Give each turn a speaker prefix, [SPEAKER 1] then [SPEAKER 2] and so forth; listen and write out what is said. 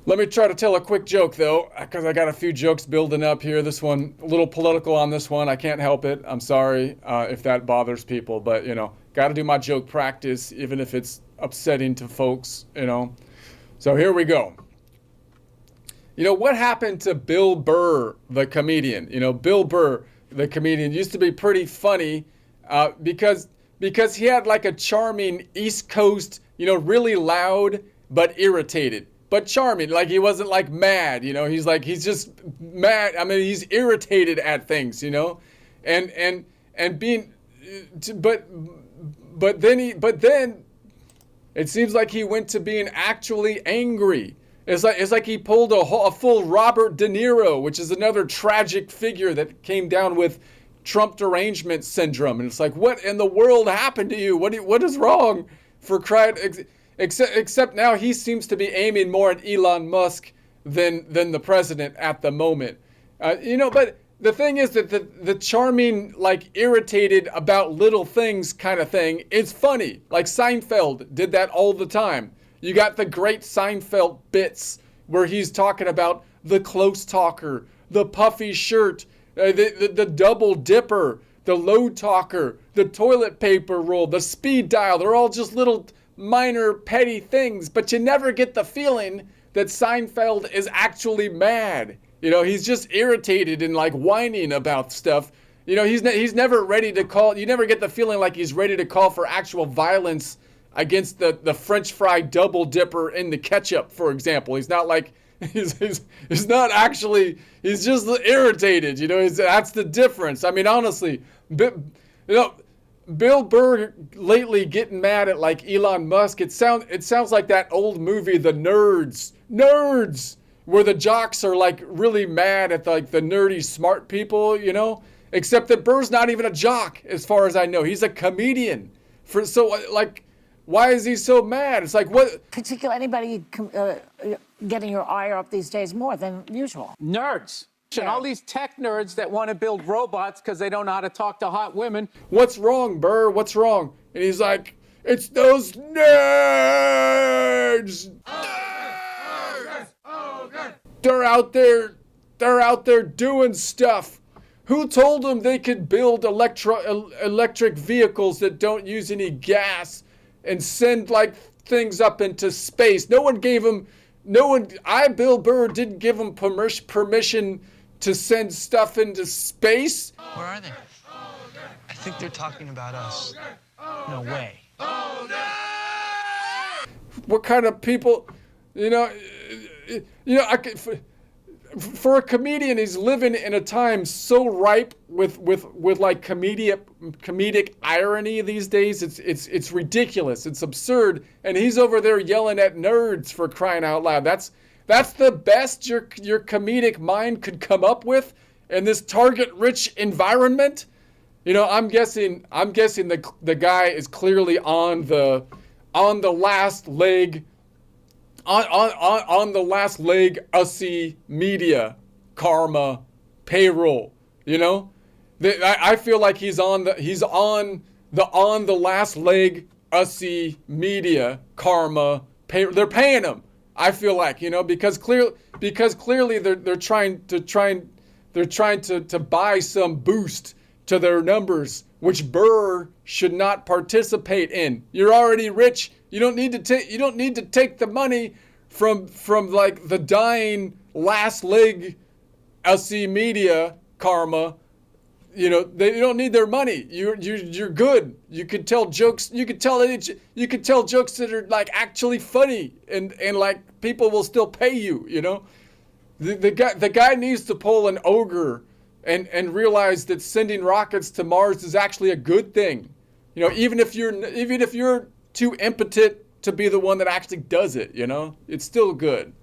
[SPEAKER 1] Let me try to tell a quick joke, though, because I got a few jokes building up here. This one, a little political on this one. I can't help it. I'm sorry if that bothers people, but, got to do my joke practice, even if it's upsetting to folks. So here we go. What happened to Bill Burr, the comedian? Bill Burr, the comedian, used to be pretty funny because he had like a charming East Coast, really loud but irritated. But charming, like he wasn't like mad, he's just mad. I mean, he's irritated at things, and being, but then it seems like he went to being actually angry. It's like he pulled a full Robert De Niro, which is another tragic figure that came down with Trump derangement syndrome. And it's like, what in the world happened to you? What is wrong? For crying. Except now he seems to be aiming more at Elon Musk than the president at the moment. But the thing is that the charming, like irritated about little things kind of thing is funny. Like Seinfeld did that all the time. You got the great Seinfeld bits where he's talking about the close talker, the puffy shirt, the double dipper, the low talker, the toilet paper roll, the speed dial. They're all just little minor petty things, but you never get the feeling that Seinfeld is actually mad. He's just irritated and like whining about stuff. He's never ready to call. You never get the feeling like he's ready to call for actual violence against the French fry double dipper in the ketchup, for example. He's not like he's not actually. He's just irritated. That's the difference. I mean, honestly, Bill Burr lately getting mad at like Elon Musk. It sounds like that old movie, The Nerds, where the jocks are like really mad at like the nerdy smart people, Except that Burr's not even a jock, as far as I know. He's a comedian. Why is he so mad? It's like what?
[SPEAKER 2] Particularly anybody getting your ire up these days more than usual.
[SPEAKER 3] Nerds. And all these tech nerds that want to build robots because they don't know how to talk to hot women.
[SPEAKER 1] What's wrong, Burr? What's wrong? And he's like, it's those nerds. They're out there doing stuff. Who told them they could build electric vehicles that don't use any gas and send like things up into space? Bill Burr didn't give them permission to send stuff into space.
[SPEAKER 4] Where are they? I think they're talking about us. No way.
[SPEAKER 1] What kind of people, for a comedian, he's living in a time so ripe with like comedic irony these days. It's ridiculous. It's absurd. And he's over there yelling at nerds, for crying out loud. That's the best your comedic mind could come up with in this target-rich environment. I'm guessing the guy is clearly on the last leg. On the last leg, Ussie media, karma, payroll. I feel like he's on the last leg, Ussie media, karma, payroll. They're paying him. I feel like, because clearly they're trying to buy some boost to their numbers, which Burr should not participate in. You're already rich. You don't need to take the money from like the dying last leg LC media karma. They don't need their money. You're good. You could tell jokes. You could tell jokes that are like actually funny and like people will still pay you. The guy needs to pull an ogre and realize that sending rockets to Mars is actually a good thing. Even if you're too impotent to be the one that actually does it, it's still good.